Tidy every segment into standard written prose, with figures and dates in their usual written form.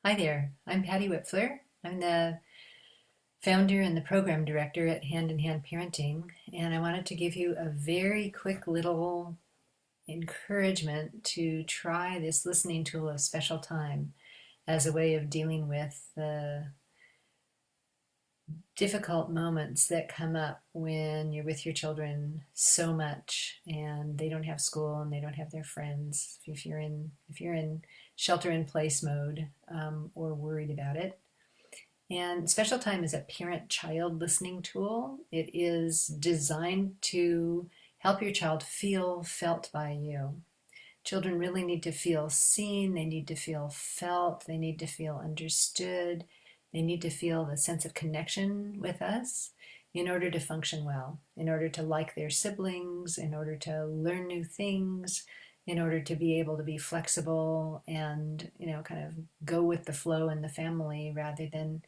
Hi there, I'm Patty Whipfler. I'm the founder and the program director at Hand in Hand Parenting, and I wanted to give you a very quick little encouragement to try this listening tool of special time as a way of dealing with the difficult moments that come up when you're with your children so much and they don't have school and they don't have their friends. If you're in shelter in place mode or worried about it. And Special Time is a parent-child listening tool. It is designed to help your child feel felt by you. Children really need to feel seen, they need to feel felt, they need to feel understood, they need to feel the sense of connection with us in order to function well, in order to like their siblings, in order to learn new things, in order to be able to be flexible and, kind of go with the flow in the family rather than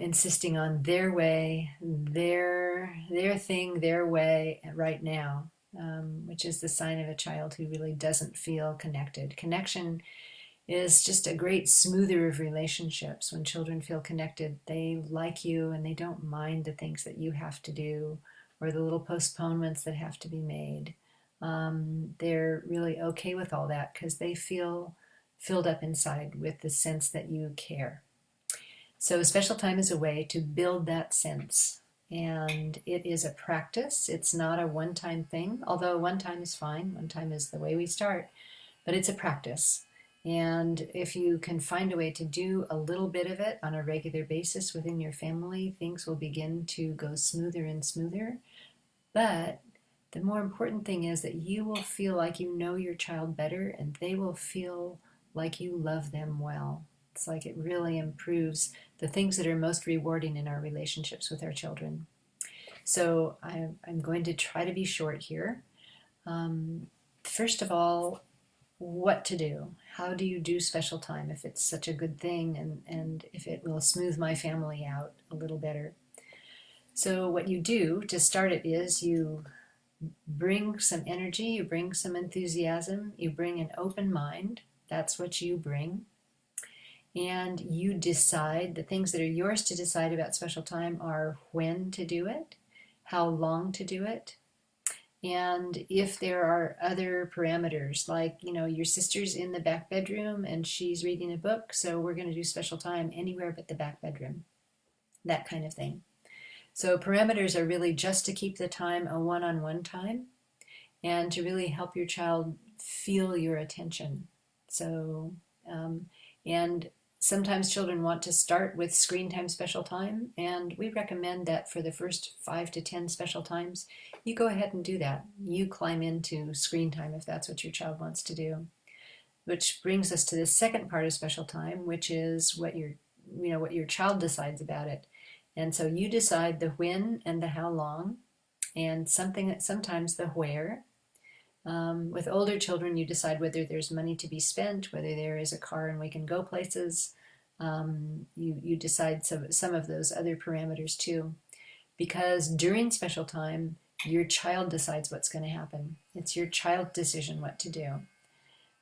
insisting on their way, their thing, their way right now, which is the sign of a child who really doesn't feel connected. Connection is just a great smoother of relationships. When children feel connected, they like you and they don't mind the things that you have to do or the little postponements that have to be made. They're really okay with all that because they feel filled up inside with the sense that you care. So special time is a way to build that sense. And it is a practice. It's not a one-time thing, although one time is fine. One time is the way we start, but it's a practice. And if you can find a way to do a little bit of it on a regular basis within your family, things will begin to go smoother and smoother. But the more important thing is that you will feel like you know your child better and they will feel like you love them well. It's like it really improves the things that are most rewarding in our relationships with our children. So I'm going to try to be short here. First of all, what to do? How do you do special time if it's such a good thing and if it will smooth my family out a little better? So what you do to start it is you bring some energy, you bring some enthusiasm, you bring an open mind. That's what you bring. And you decide the things that are yours to decide about special time are when to do it, how long to do it, and if there are other parameters like, your sister's in the back bedroom and she's reading a book, so we're going to do special time anywhere but the back bedroom, that kind of thing. So parameters are really just to keep the time a one-on-one time and to really help your child feel your attention. So, and sometimes children want to start with screen time special time, and we recommend that for the first 5 to 10 special times, you go ahead and do that. You climb into screen time if that's what your child wants to do. Which brings us to the second part of special time, which is what your child decides about it. And so you decide the when and the how long, and sometimes the where. With older children, you decide whether there's money to be spent, whether there is a car and we can go places. You decide some of those other parameters too. Because during special time, your child decides what's going to happen. It's your child's decision what to do.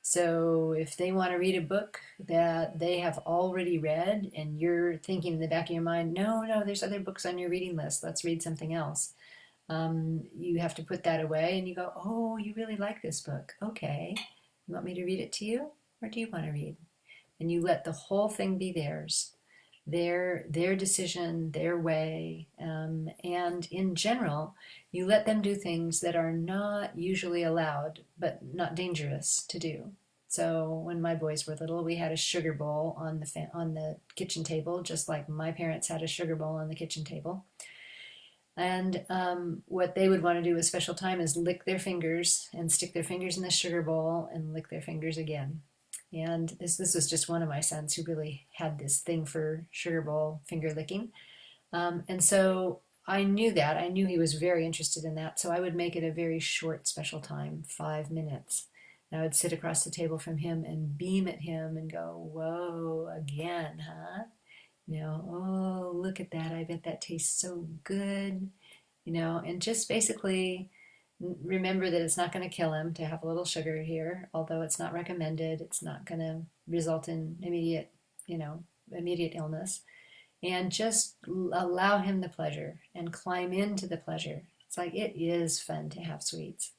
So if they want to read a book that they have already read and you're thinking in the back of your mind, no, there's other books on your reading list, let's read something else. You have to put that away and you go, oh, you really like this book. Okay, you want me to read it to you or do you want to read? And you let the whole thing be theirs, their decision, their way. And in general, you let them do things that are not usually allowed, but not dangerous to do. So when my boys were little, we had a sugar bowl on the kitchen table, just like my parents had a sugar bowl on the kitchen table. And what they would want to do with special time is lick their fingers and stick their fingers in the sugar bowl and lick their fingers again. And this was just one of my sons who really had this thing for sugar bowl finger licking. And so I knew that. I knew he was very interested in that. So I would make it a very short special time, 5 minutes. And I would sit across the table from him and beam at him and go, whoa, again, huh? Oh, look at that. I bet that tastes so good. And just basically remember that it's not going to kill him to have a little sugar here, although it's not recommended. It's not going to result in immediate immediate illness, and just allow him the pleasure and climb into the pleasure. It's like it is fun to have sweets.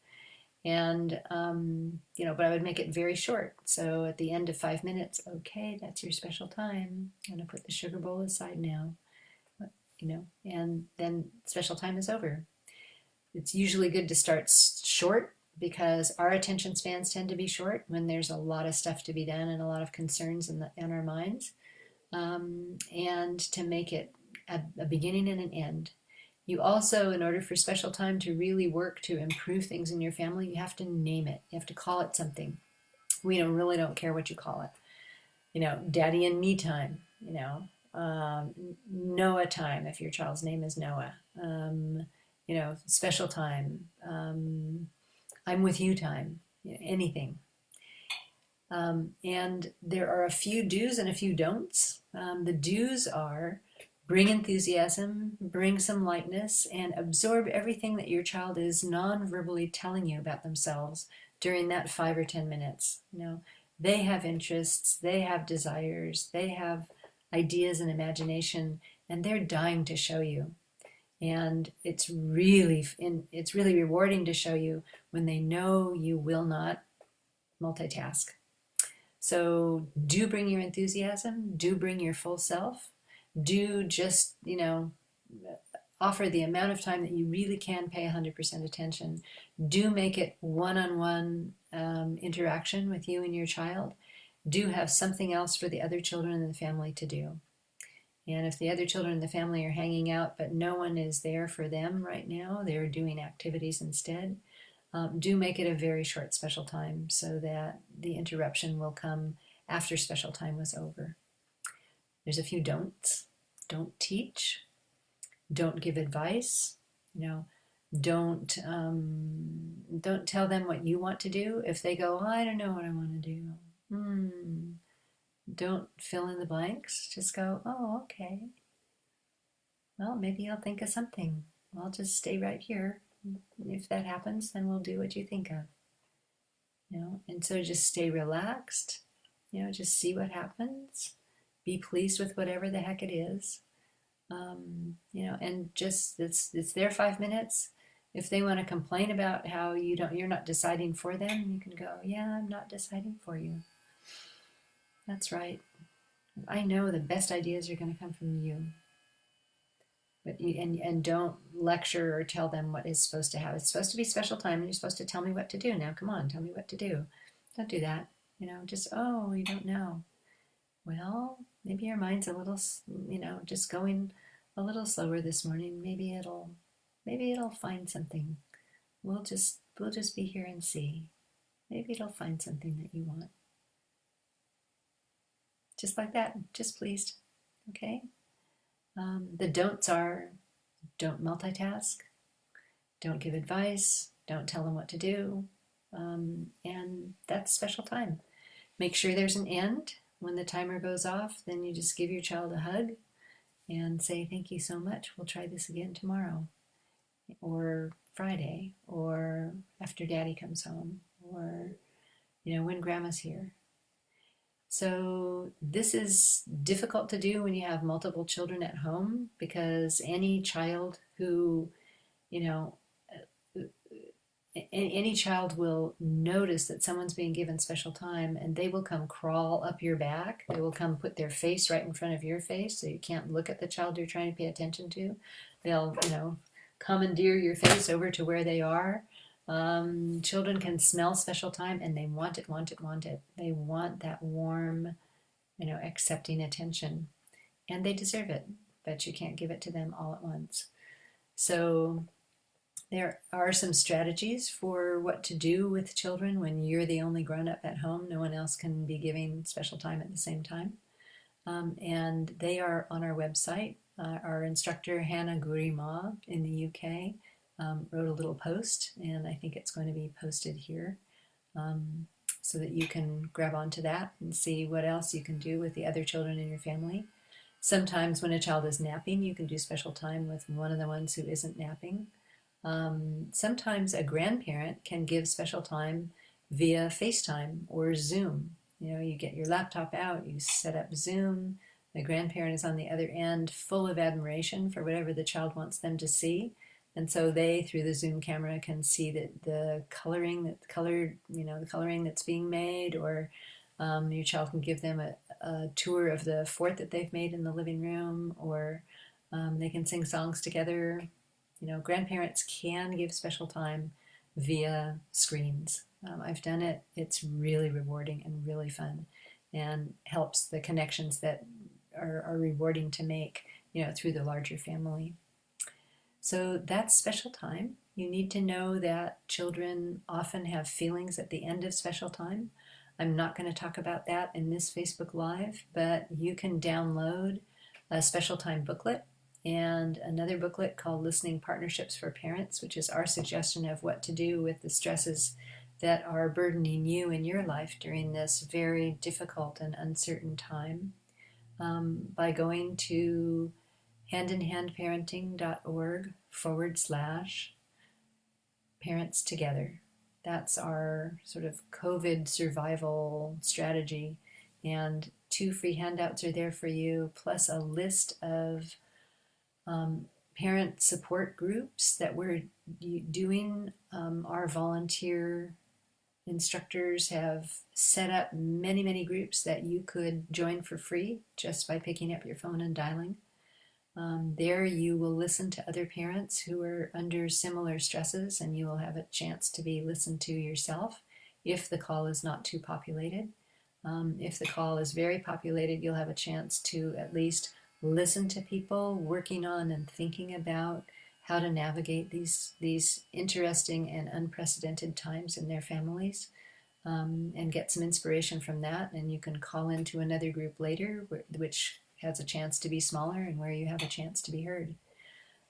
And, but I would make it very short. So at the end of 5 minutes, okay, that's your special time. I'm going to put the sugar bowl aside now, and then special time is over. It's usually good to start short because our attention spans tend to be short when there's a lot of stuff to be done and a lot of concerns in our minds. And to make it a beginning and an end. You also, in order for special time to really work to improve things in your family, you have to name it. You have to call it something. We really don't care what you call it. Daddy and me time, Noah time, if your child's name is Noah. Special time, I'm with you time, anything. And there are a few do's and a few don'ts. The do's are bring enthusiasm, bring some lightness, and absorb everything that your child is non-verbally telling you about themselves during that 5 or 10 minutes. They have interests, they have desires, they have ideas and imagination, and they're dying to show you. And it's really rewarding to show you when they know you will not multitask. So do bring your enthusiasm, do bring your full self, do just, offer the amount of time that you really can pay 100% attention. Do make it one-on-one interaction with you and your child. Do have something else for the other children in the family to do. And if the other children in the family are hanging out, but no one is there for them right now, they're doing activities instead, do make it a very short special time so that the interruption will come after special time was over. There's a few don'ts. Don't teach. Don't give advice. Don't tell them what you want to do. If they go, I don't know what I want to do. Don't fill in the blanks. Just go, oh, okay. Well, maybe I'll think of something. I'll just stay right here. If that happens, then we'll do what you think of. And so just stay relaxed. Just see what happens. Be pleased with whatever the heck it is. And just it's their 5 minutes. If they want to complain about how you're not deciding for them, you can go, yeah, I'm not deciding for you. That's right. I know the best ideas are going to come from you. But and don't lecture or tell them what is supposed to happen. It's supposed to be special time, and you're supposed to tell me what to do. Now, come on, tell me what to do. Don't do that. Just, oh, you don't know. Well, maybe your mind's a little, just going a little slower this morning. Maybe it'll find something. We'll just be here and see. Maybe it'll find something that you want. Just like that, just pleased. Okay? The don'ts are don't multitask, don't give advice, don't tell them what to do, and that's special time. Make sure there's an end. When the timer goes off, then you just give your child a hug and say, thank you so much. We'll try this again tomorrow or Friday or after Daddy comes home or, when Grandma's here. So this is difficult to do when you have multiple children at home because any child who, any child will notice that someone's being given special time and they will come crawl up your back. They will come put their face right in front of your face so you can't look at the child you're trying to pay attention to. They'll, commandeer your face over to where they are. Children can smell special time and they want it. They want that warm, accepting attention. And they deserve it, but you can't give it to them all at once. So there are some strategies for what to do with children when you're the only grown-up at home. No one else can be giving special time at the same time. And they are on our website. Our instructor, Hannah Gurima in the UK, wrote a little post, and I think it's going to be posted here so that you can grab onto that and see what else you can do with the other children in your family. Sometimes when a child is napping, you can do special time with one of the ones who isn't napping. Sometimes a grandparent can give special time via FaceTime or Zoom. You get your laptop out, you set up Zoom, the grandparent is on the other end, full of admiration for whatever the child wants them to see. And so they, through the Zoom camera, can see that the coloring that's being made, or your child can give them a tour of the fort that they've made in the living room, or they can sing songs together. Grandparents can give special time via screens. I've done it. It's really rewarding and really fun, and helps the connections that are rewarding to make, through the larger family. So that's special time. You need to know that children often have feelings at the end of special time. I'm not going to talk about that in this Facebook Live, but you can download a special time booklet and another booklet called Listening Partnerships for Parents, which is our suggestion of what to do with the stresses that are burdening you in your life during this very difficult and uncertain time, by going to handinhandparenting.org/parents together. That's our sort of COVID survival strategy. And 2 free handouts are there for you, plus a list of parent support groups that we're doing. Our volunteer instructors have set up many, many groups that you could join for free just by picking up your phone and dialing. There you will listen to other parents who are under similar stresses, and you will have a chance to be listened to yourself if the call is not too populated. If the call is very populated, you'll have a chance to at least listen to people working on and thinking about how to navigate these interesting and unprecedented times in their families, and get some inspiration from that. And you can call into another group later, which has a chance to be smaller and where you have a chance to be heard.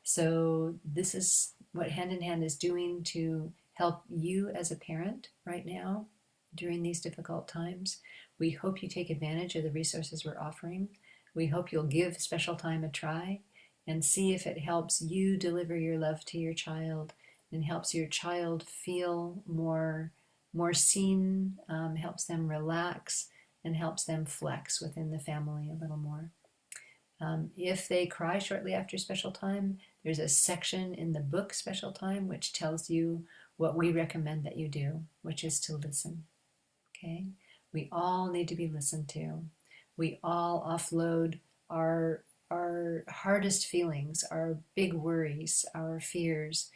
So this is what Hand in Hand is doing to help you as a parent right now during these difficult times. We hope you take advantage of the resources we're offering. We hope you'll give special time a try and see if it helps you deliver your love to your child and helps your child feel more seen, helps them relax, and helps them flex within the family a little more. If they cry shortly after special time, there's a section in the book Special Time which tells you what we recommend that you do, which is to listen. Okay? We all need to be listened to. We all offload our hardest feelings, our big worries, our fears,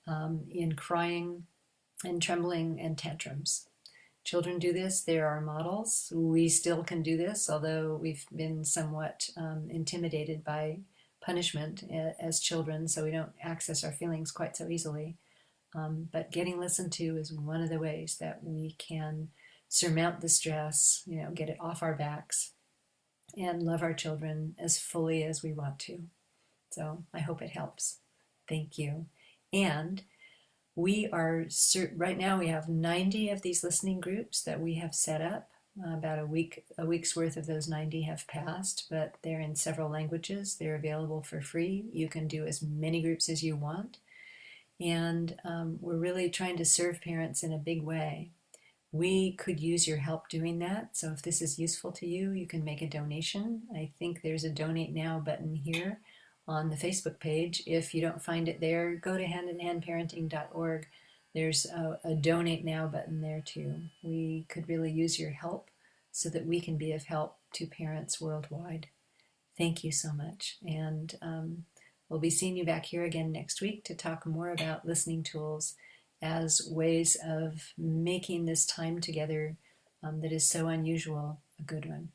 in crying and trembling and tantrums. Children do this. They're our models. We still can do this, although we've been somewhat intimidated by punishment as children, so we don't access our feelings quite so easily. But getting listened to is one of the ways that we can surmount the stress, get it off our backs, and love our children as fully as we want to. So I hope it helps. Thank you. And we are, right now we have 90 of these listening groups that we have set up. About a week's worth of those 90 have passed, but they're in several languages. They're available for free. You can do as many groups as you want. And we're really trying to serve parents in a big way. We could use your help doing that. So if this is useful to you, you can make a donation. I think there's a donate now button here on the Facebook page. If you don't find it there, go to handinhandparenting.org. There's a donate now button there too. We could really use your help so that we can be of help to parents worldwide. Thank you so much. And we'll be seeing you back here again next week to talk more about listening tools as ways of making this time together that is so unusual a good one.